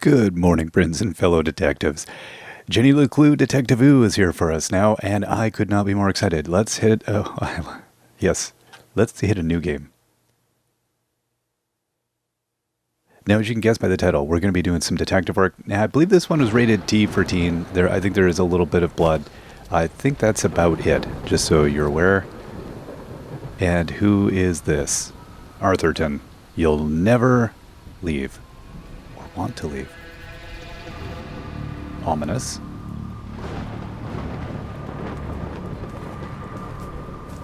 Good morning, friends and fellow detectives. Jenny LeClue, Detective Ooh, is here for us now, and I could not be more excited. Let's hit... yes, let's hit a new game. Now, as you can guess by the title, we're going to be doing some detective work. Now, I believe this one was rated T for teen. I think there is a little bit of blood. I think that's about it, just so you're aware. And who is this? Artherton. You'll never leave. Or want to leave. Ominous.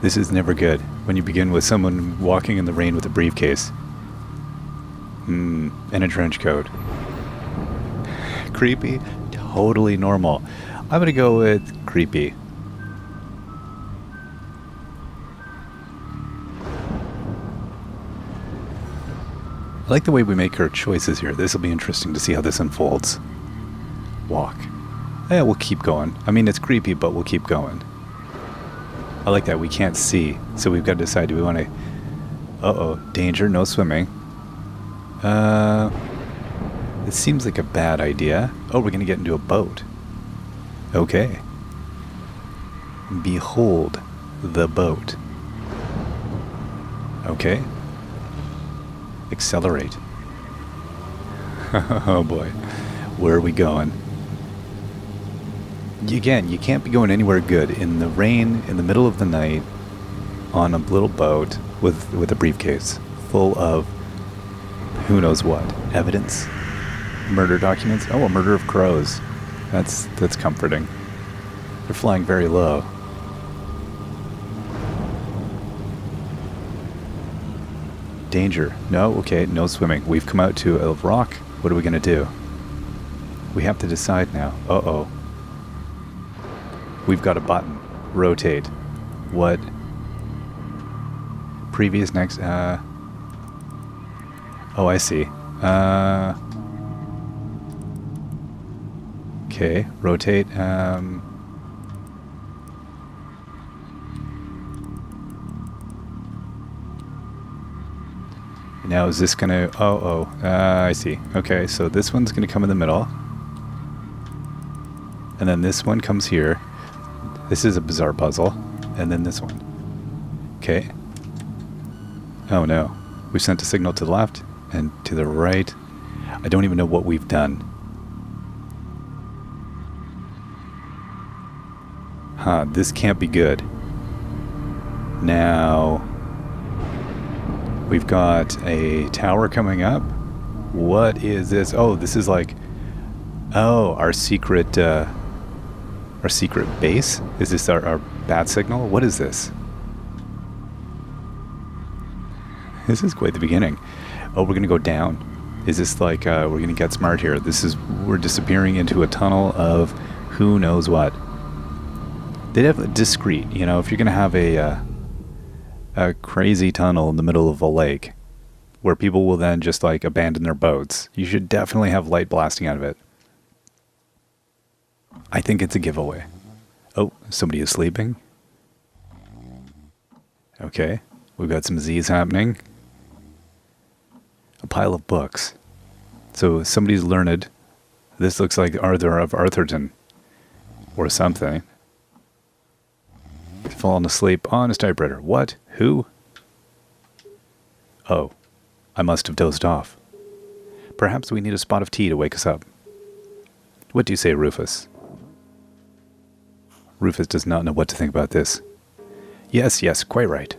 This is never good when you begin with someone walking in the rain with a briefcase. And a trench coat. Creepy? Totally normal. I'm gonna go with creepy. I like the way we make our choices here. This will be interesting to see how this unfolds. Walk. Yeah, we'll keep going. I mean, it's creepy, but we'll keep going. I like that. We can't see, so we've got to decide, do we want to... Uh-oh. Danger, no swimming. It seems like a bad idea. Oh, we're going to get into a boat. Okay. Behold the boat. Okay. Accelerate. Oh boy. Where are we going? Again, you can't be going anywhere good in the rain, in the middle of the night, on a little boat with a briefcase full of who knows what. Evidence? Murder documents? Oh, a murder of crows. That's comforting. They're flying very low. Danger. No? Okay, no swimming. We've come out to a rock. What are we going to do? We have to decide now. Uh-oh. We've got a button. Rotate. What? Previous, next, Oh, I see. Okay, rotate, Now is this gonna... I see. Okay, so this one's gonna come in the middle. And then this one comes here. This is a bizarre puzzle. And then this one. Okay. Oh no. We sent a signal to the left and to the right. I don't even know what we've done. Huh, this can't be good. Now... we've got a tower coming up. What is this? Oh, this is like... oh, our secret base? Is this our bat signal? What is this? This is quite the beginning. Oh, we're going to go down. Is this like, we're going to get smart here. We're disappearing into a tunnel of who knows what. They have discreet, you know, if you're going to have a crazy tunnel in the middle of a lake where people will then just like abandon their boats, you should definitely have light blasting out of it. I think it's a giveaway. Oh, somebody is sleeping. Okay, we've got some Z's happening. A pile of books. So somebody's learned. This looks like Arthur of Artherton. Or something. Fallen asleep on his typewriter. What? Who? Oh, I must have dozed off. Perhaps we need a spot of tea to wake us up. What do you say, Rufus? Rufus does not know what to think about this. Yes, quite right.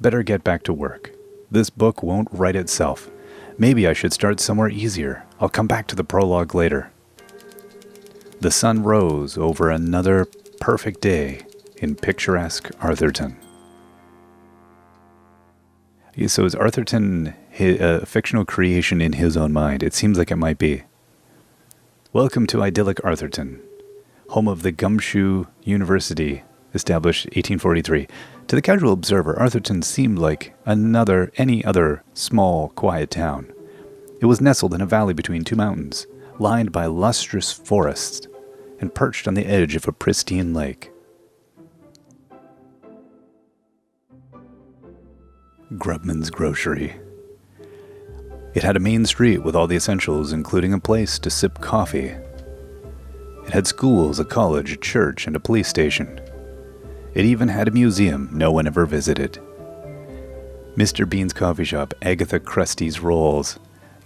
Better get back to work. This book won't write itself. Maybe I should start somewhere easier. I'll come back to the prologue later. The sun rose over another perfect day in picturesque Artherton. So is Artherton a fictional creation in his own mind? It seems like it might be. Welcome to idyllic Artherton, home of the Gumshoe University, established 1843. To the casual observer, Artherton seemed like any other small, quiet town. It was nestled in a valley between two mountains, lined by lustrous forests, and perched on the edge of a pristine lake. Grubman's Grocery. It had a main street with all the essentials, including a place to sip coffee. It had schools, a college, a church, and a police station. It even had a museum no one ever visited. Mr. Bean's coffee shop, Agatha Krusty's rolls,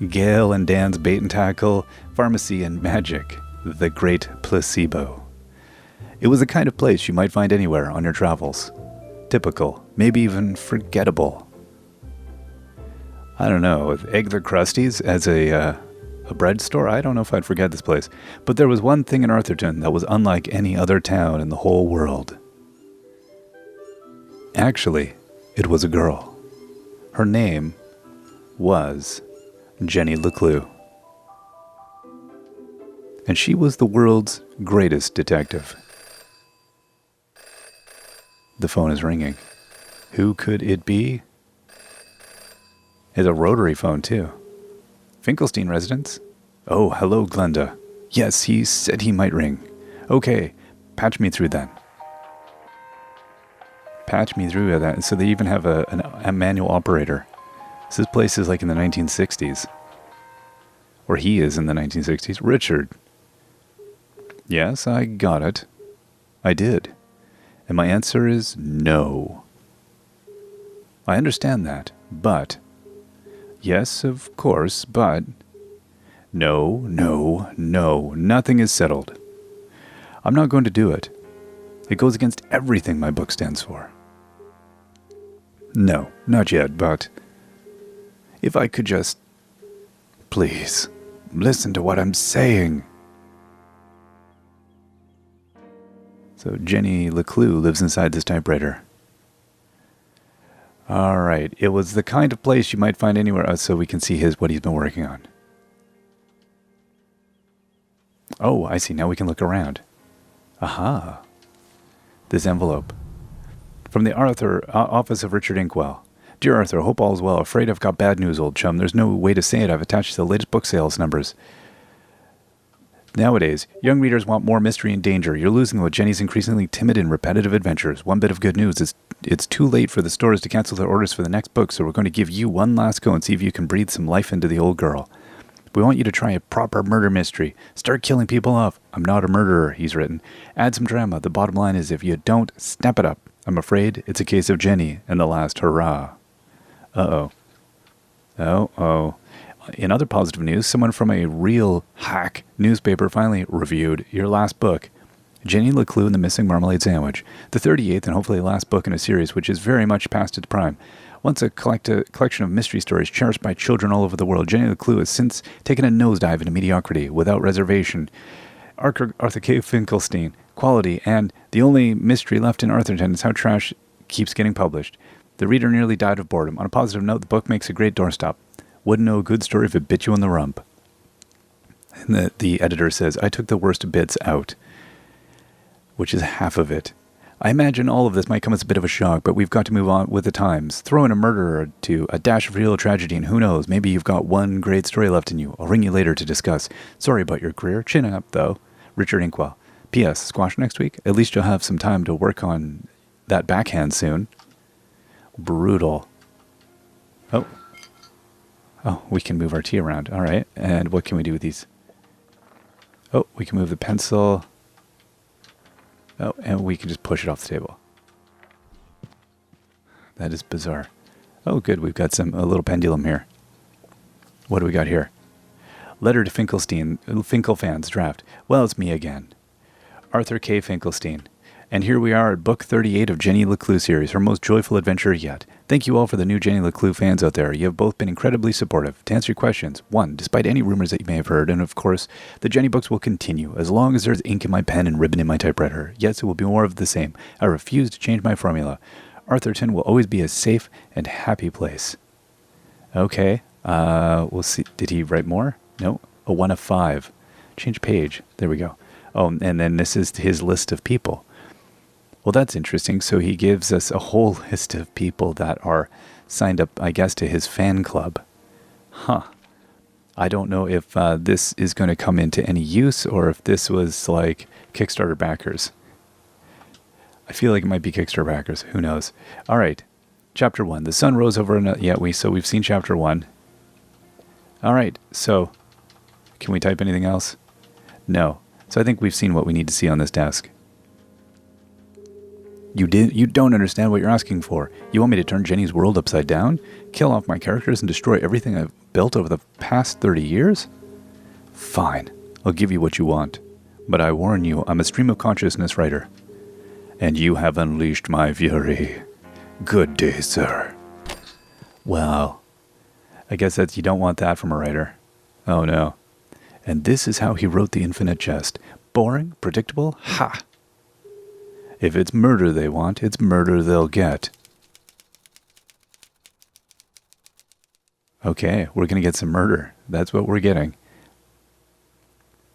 Gail and Dan's bait and tackle, pharmacy and magic, the great placebo. It was the kind of place you might find anywhere on your travels. Typical, maybe even forgettable. I don't know, with Agatha Krusty's as a bread store, I don't know if I'd forget this place. But there was one thing in Artherton that was unlike any other town in the whole world. Actually, it was a girl. Her name was Jenny LeClue. And she was the world's greatest detective. The phone is ringing. Who could it be? It's a rotary phone, too. Finkelstein residence? Oh, hello, Glenda. Yes, he said he might ring. Okay, patch me through then. Patch me through that. So they even have a manual operator. So this place is like in the 1960s. Or he is in the 1960s. Richard. Yes, I got it. I did. And my answer is no. I understand that, but... Yes, of course, but... No, nothing is settled. I'm not going to do it. It goes against everything my book stands for. No, not yet, but... If I could just... Please, listen to what I'm saying. So Jenny LeClue lives inside this typewriter. All right, it was the kind of place you might find anywhere else, so we can see what he's been working on. Oh, I see. Now we can look around. Aha. This envelope. From the office of Richard Inkwell. Dear Arthur, hope all is well. Afraid I've got bad news, old chum. There's no way to say it. I've attached the latest book sales numbers. Nowadays, young readers want more mystery and danger. You're losing with Jenny's increasingly timid and repetitive adventures. One bit of good news is it's too late for the stores to cancel their orders for the next book, so we're going to give you one last go and see if you can breathe some life into the old girl. We want you to try a proper murder mystery. Start killing people off. I'm not a murderer, he's written. Add some drama. The bottom line is if you don't, snap it up. I'm afraid it's a case of Jenny and the last hurrah. Uh-oh. Oh. In other positive news, someone from a real hack newspaper finally reviewed your last book, Jenny LeClue and the Missing Marmalade Sandwich, the 38th and hopefully last book in a series which is very much past its prime. Once a collection of mystery stories cherished by children all over the world, Jenny LeClue has since taken a nosedive into mediocrity without reservation. Arthur K. Finkelstein, quality, and the only mystery left in Artherton is how trash keeps getting published. The reader nearly died of boredom. On a positive note, the book makes a great doorstop. Wouldn't know a good story if it bit you on the rump. And the editor says, I took the worst bits out, which is half of it. I imagine all of this might come as a bit of a shock, but we've got to move on with the times. Throw in a murder or two, a dash of real tragedy, and who knows, maybe you've got one great story left in you. I'll ring you later to discuss. Sorry about your career. Chin up, though. Richard Inkwell. P.S. Squash next week? At least you'll have some time to work on that backhand soon. Brutal. Oh, we can move our tea around. All right. And what can we do with these? Oh, we can move the pencil. Oh, and we can just push it off the table. That is bizarre. Oh, good. We've got a little pendulum here. What do we got here? Letter to Finkelstein. Finkelfans draft. Well, it's me again. Arthur K. Finkelstein. And here we are at book 38 of Jenny LeClue series, her most joyful adventure yet. Thank you all for the new Jenny LeClue fans out there. You have both been incredibly supportive. To answer your questions, 1, despite any rumors that you may have heard, and of course, the Jenny books will continue, as long as there's ink in my pen and ribbon in my typewriter. Yes, it will be more of the same. I refuse to change my formula. Artherton will always be a safe and happy place. Okay, we'll see. Did he write more? No, a 1 of 5. Change page. There we go. Oh, and then this is his list of people. Well, that's interesting. So he gives us a whole list of people that are signed up, I guess, to his fan club. Huh. I don't know if this is going to come into any use or if this was like Kickstarter backers. I feel like it might be Kickstarter backers. Who knows? All right. Chapter 1. The sun rose over... we've seen Chapter 1. All right, so can we type anything else? No. So I think we've seen what we need to see on this desk. You don't understand what you're asking for. You want me to turn Jenny's world upside down? Kill off my characters and destroy everything I've built over the past 30 years? Fine. I'll give you what you want. But I warn you, I'm a stream of consciousness writer. And you have unleashed my fury. Good day, sir. Well, I guess you don't want that from a writer. Oh no. And this is how he wrote the infinite jest. Boring? Predictable? Ha! If it's murder they want, it's murder they'll get. Okay, we're going to get some murder. That's what we're getting.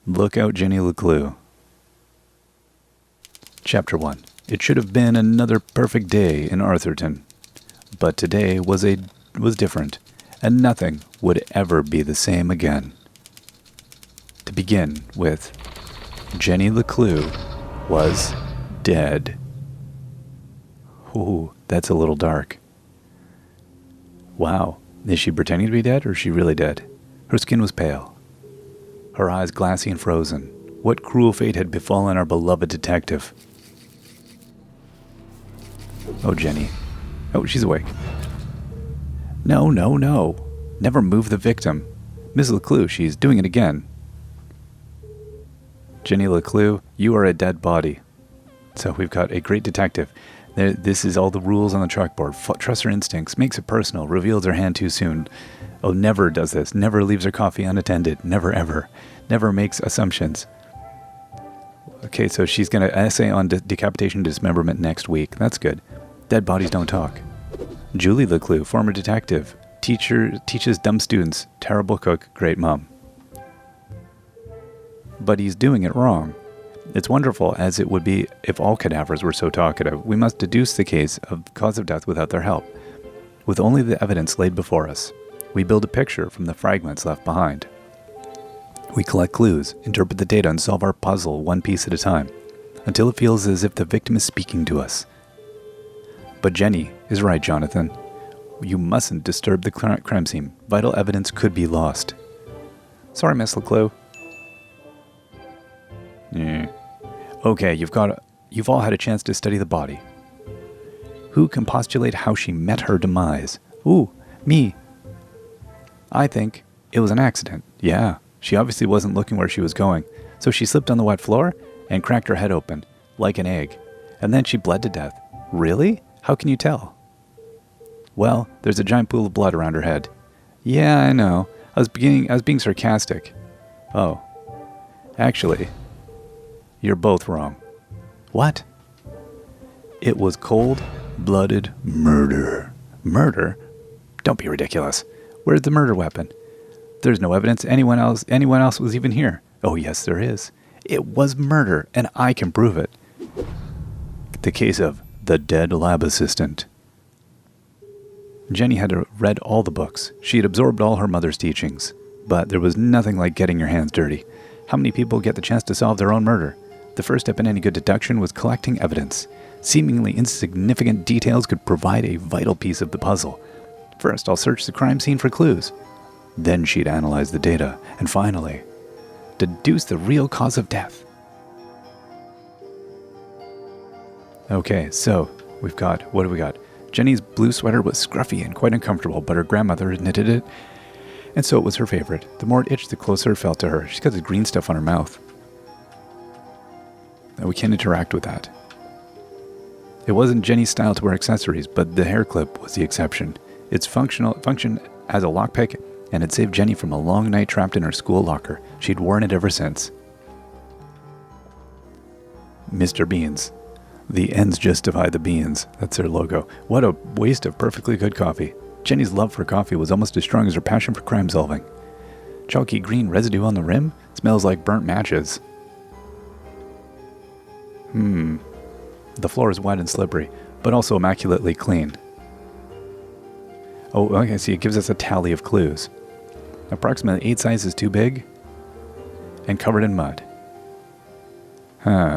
Look out, Jenny LeClue. Chapter 1. It should have been another perfect day in Artherton. But today was different, and nothing would ever be the same again. To begin with, Jenny LeClue was dead. Ooh, that's a little dark. Wow, is she pretending to be dead, or is she really dead? Her skin was pale, her eyes glassy and frozen. What cruel fate had befallen our beloved detective? Oh, Jenny. Oh, she's awake. No, no, no. Never move the victim. Miss LeClue, she's doing it again. Jenny LeClue, you are a dead body. So we've got a great detective. This is all the rules on the chalkboard. Trust her instincts, makes it personal, reveals her hand too soon. Oh, never does this. Never leaves her coffee unattended. Never, ever. Never makes assumptions. Okay, so she's going to essay on decapitation and dismemberment next week. That's good. Dead bodies don't talk. Julie LeClue, former detective. Teacher, teaches dumb students. Terrible cook, great mom. But he's doing it wrong. It's wonderful, as it would be if all cadavers were so talkative. We must deduce the case of cause of death without their help. With only the evidence laid before us, we build a picture from the fragments left behind. We collect clues, interpret the data, and solve our puzzle one piece at a time, until it feels as if the victim is speaking to us. But Jenny is right, Jonathan. You mustn't disturb the crime scene. Vital evidence could be lost. Sorry, Miss LeClue. Yeah. Okay, you've all had a chance to study the body. Who can postulate how she met her demise? Ooh, me. I think it was an accident. Yeah, she obviously wasn't looking where she was going, so she slipped on the wet floor and cracked her head open, like an egg, and then she bled to death. Really? How can you tell? Well, there's a giant pool of blood around her head. Yeah, I know. I was being sarcastic. Oh. Actually, you're both wrong. What? It was cold-blooded murder. Murder? Don't be ridiculous. Where's the murder weapon? There's no evidence anyone else was even here. Oh, yes, there is. It was murder, and I can prove it. The case of the dead lab assistant. Jenny had read all the books. She had absorbed all her mother's teachings. But there was nothing like getting your hands dirty. How many people get the chance to solve their own murder? The first step in any good deduction was collecting evidence. Seemingly insignificant details could provide a vital piece of the puzzle. First, I'll search the crime scene for clues. Then she'd analyze the data. And finally, deduce the real cause of death. Okay, so what do we got? Jenny's blue sweater was scruffy and quite uncomfortable, but her grandmother had knitted it, and so it was her favorite. The more it itched, the closer it felt to her. She's got this green stuff on her mouth. And we can't interact with that. It wasn't Jenny's style to wear accessories, but the hair clip was the exception. Its function as a lockpick, and it saved Jenny from a long night trapped in her school locker. She'd worn it ever since. Mr. Beans. The ends justify the beans. That's their logo. What a waste of perfectly good coffee. Jenny's love for coffee was almost as strong as her passion for crime solving. Chalky green residue on the rim? Smells like burnt matches. The floor is wet and slippery, but also immaculately clean. Oh, okay, see, it gives us a tally of clues. Approximately 8 sizes too big and covered in mud.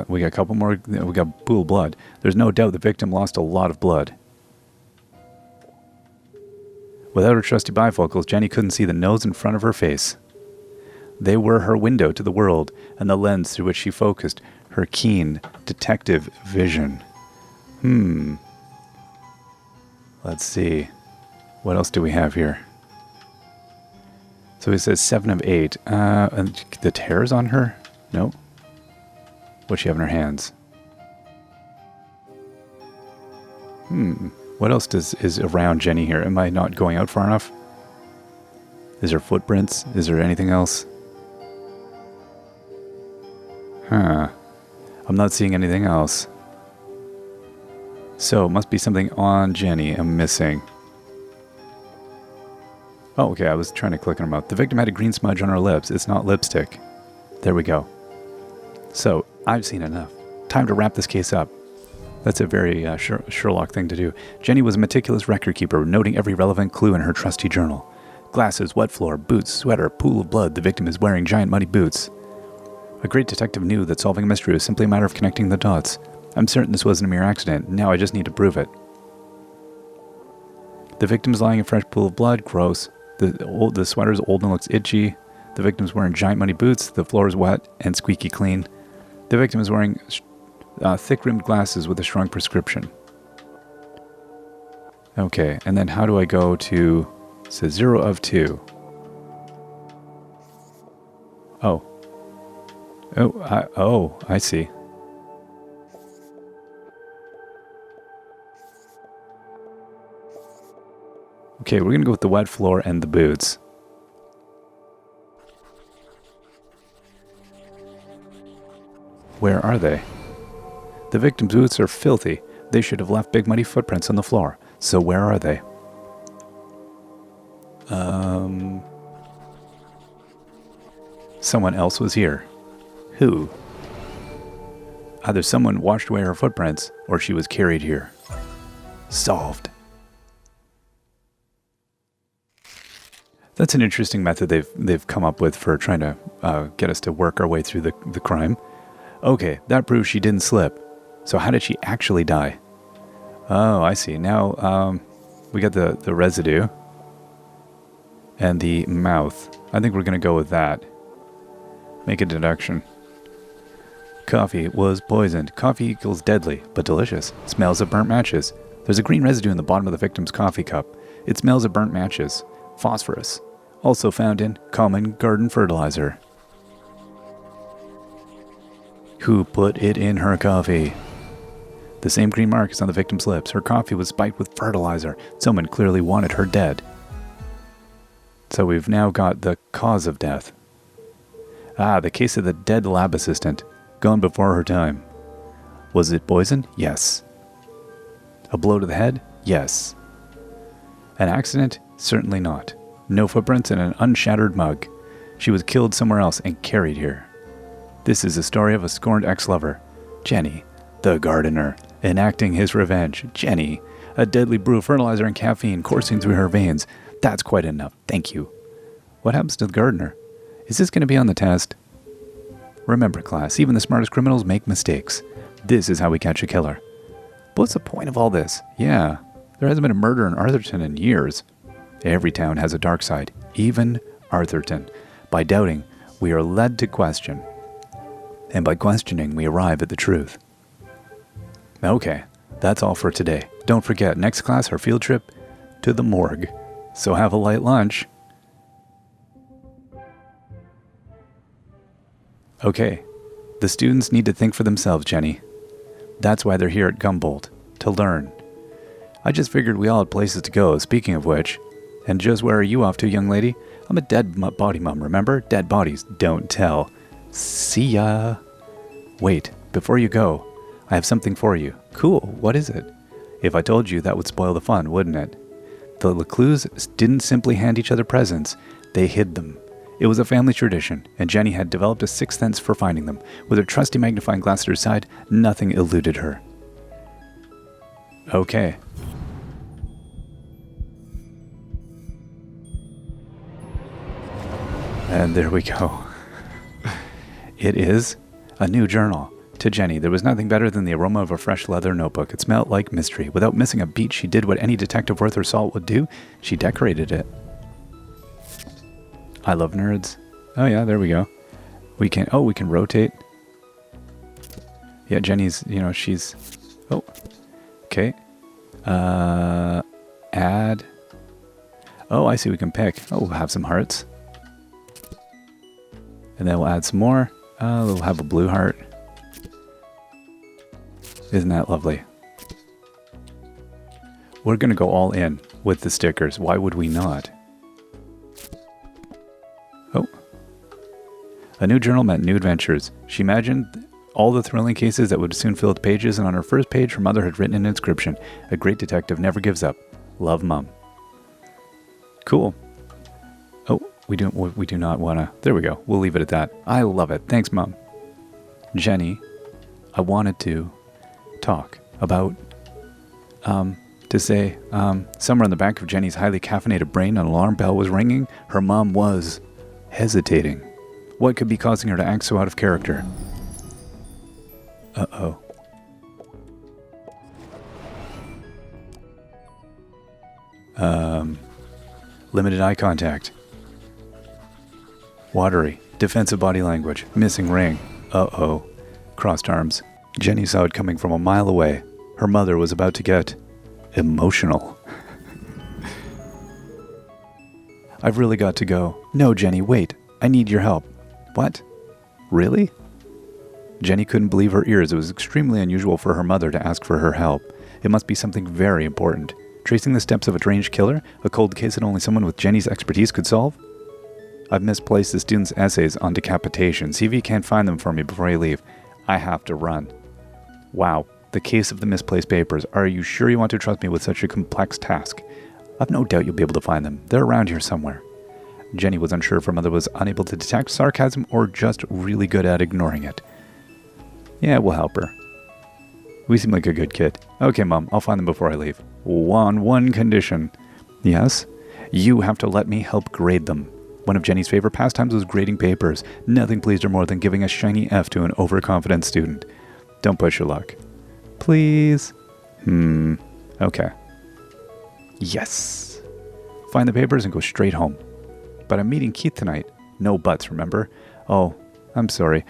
We got a couple more. We got pool of blood. There's no doubt the victim lost a lot of blood. Without her trusty bifocals, Jenny couldn't see the nose in front of her face. They were her window to the world and the lens through which she focused her keen detective vision. Let's see. What else do we have here? So it says 7 of 8. And the tears on her? No. What's she have in her hands? What else is around Jenny here? Am I not going out far enough? Is there footprints? Is there anything else? I'm not seeing anything else. So, it must be something on Jenny I'm missing. Oh, okay, I was trying to click on her mouth. The victim had a green smudge on her lips. It's not lipstick. There we go. So, I've seen enough. Time to wrap this case up. That's a very Sherlock thing to do. Jenny was a meticulous record keeper, noting every relevant clue in her trusty journal. Glasses, wet floor, boots, sweater, pool of blood. The victim is wearing giant muddy boots. A great detective knew that solving a mystery was simply a matter of connecting the dots. I'm certain this wasn't a mere accident. Now I just need to prove it. The victim's lying in a fresh pool of blood. Gross. The sweater's old and looks itchy. The victim's wearing giant muddy boots. The floor is wet and squeaky clean. The victim is wearing thick-rimmed glasses with a strong prescription. Okay, and then how do I go to... It says 0 of 2. I see. Okay, we're going to go with the wet floor and the boots. Where are they? The victim's boots are filthy. They should have left big muddy footprints on the floor. So where are they? Someone else was here. Who? Either someone washed away her footprints, or she was carried here. Solved. That's an interesting method they've come up with for trying to get us to work our way through the crime. Okay, that proves she didn't slip. So how did she actually die? Oh, I see. Now we got the residue and the mouth. I think we're going to go with that. Make a deduction. Coffee was poisoned. Coffee equals deadly, but delicious. Smells of burnt matches. There's a green residue in the bottom of the victim's coffee cup. It smells of burnt matches. Phosphorus. Also found in common garden fertilizer. Who put it in her coffee? The same green mark is on the victim's lips. Her coffee was spiked with fertilizer. Someone clearly wanted her dead. So we've now got the cause of death. The case of the dead lab assistant. Gone before her time. Was it poison? Yes. A blow to the head? Yes. An accident? Certainly not. No footprints and an unshattered mug. She was killed somewhere else and carried here. This is the story of a scorned ex-lover. Jenny, the gardener, enacting his revenge. Jenny, a deadly brew of fertilizer and caffeine coursing through her veins. That's quite enough. Thank you. What happens to the gardener? Is this going to be on the test? Remember, class, even the smartest criminals make mistakes. This is how we catch a killer. But what's the point of all this? Yeah, there hasn't been a murder in Artherton in years. Every town has a dark side, even Artherton. By doubting, we are led to question. And by questioning, we arrive at the truth. Okay, that's all for today. Don't forget, next class, our field trip to the morgue. So have a light lunch. Okay, the students need to think for themselves, Jenny. That's why they're here at Gumboldt, to learn. I just figured we all had places to go, speaking of which. And just where are you off to, young lady? I'm a dead body mom, remember? Dead bodies don't tell. See ya. Wait, before you go, I have something for you. Cool, what is it? If I told you, that would spoil the fun, wouldn't it? The LeClues didn't simply hand each other presents, they hid them. It was a family tradition, and Jenny had developed a sixth sense for finding them. With her trusty magnifying glass at her side, nothing eluded her. Okay. And there we go. It is a new journal. To Jenny, there was nothing better than the aroma of a fresh leather notebook. It smelled like mystery. Without missing a beat, she did what any detective worth her salt would do. She decorated it. I love nerds. Oh yeah, there we go. We can rotate. Yeah, Jenny's, she's... Oh, okay. Add. Oh, I see, we can pick. Oh, we'll have some hearts. And then we'll add some more. We'll have a blue heart. Isn't that lovely? We're going to go all in with the stickers. Why would we not? Oh. A new journal meant new adventures. She imagined all the thrilling cases that would soon fill the pages, and on her first page, her mother had written an inscription. A great detective never gives up. Love, Mom. Cool. Oh, we do not want to... There we go. We'll leave it at that. I love it. Thanks, Mom. Jenny, I wanted to talk about... somewhere in the back of Jenny's highly caffeinated brain, an alarm bell was ringing. Her mom was hesitating. What could be causing her to act so out of character? Uh-oh. Limited eye contact. Watery. Defensive body language. Missing ring. Uh-oh. Crossed arms. Jenny saw it coming from a mile away. Her mother was about to get emotional. I've really got to go. No, Jenny, wait. I need your help. What? Really? Jenny couldn't believe her ears. It was extremely unusual for her mother to ask for her help. It must be something very important. Tracing the steps of a deranged killer? A cold case that only someone with Jenny's expertise could solve? I've misplaced the students' essays on decapitation. See if you can't find them for me before you leave. I have to run. Wow. The case of the misplaced papers. Are you sure you want to trust me with such a complex task? I've no doubt you'll be able to find them. They're around here somewhere. Jenny was unsure if her mother was unable to detect sarcasm or just really good at ignoring it. Yeah, we'll help her. We seem like a good kid. Okay, Mom, I'll find them before I leave. On one condition. Yes? You have to let me help grade them. One of Jenny's favorite pastimes was grading papers. Nothing pleased her more than giving a shiny F to an overconfident student. Don't push your luck. Please? Okay. Yes. Find the papers and go straight home. But I'm meeting Keith tonight. No buts, remember? Oh, I'm sorry.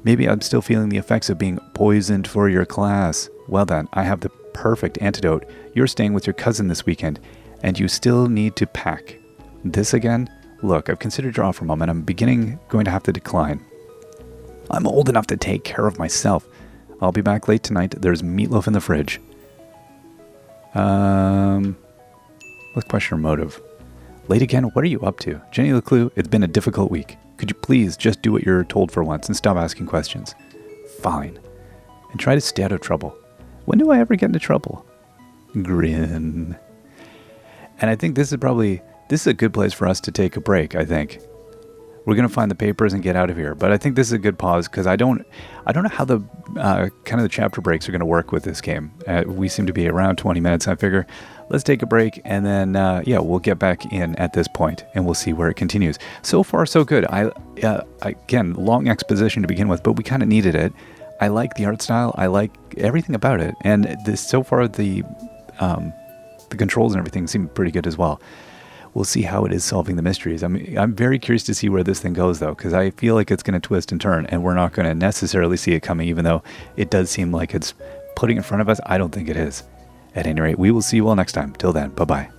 Maybe I'm still feeling the effects of being poisoned for your class. Well then, I have the perfect antidote. You're staying with your cousin this weekend, and you still need to pack. This again? Look, I've considered your offer, Mom, and I'm going to have to decline. I'm old enough to take care of myself. I'll be back late tonight. There's meatloaf in the fridge. Let's question her motive. Late again? What are you up to? Jenny LeClue, it's been a difficult week. Could you please just do what you're told for once and stop asking questions? Fine. And try to stay out of trouble. When do I ever get into trouble? Grin. And I think this is a good place for us to take a break, I think. We're going to find the papers and get out of here. But I think this is a good pause because I don't know how the kind of the chapter breaks are going to work with this game. We seem to be around 20 minutes. I figure let's take a break and then, we'll get back in at this point and we'll see where it continues. So far, so good. Again, long exposition to begin with, but we kind of needed it. I like the art style. I like everything about it. And so far, the controls and everything seem pretty good as well. We'll see how it is solving the mysteries. I'm very curious to see where this thing goes, though, because I feel like it's going to twist and turn, and we're not going to necessarily see it coming, even though it does seem like it's putting in front of us. I don't think it is. At any rate, we will see you all next time. Till then, bye-bye.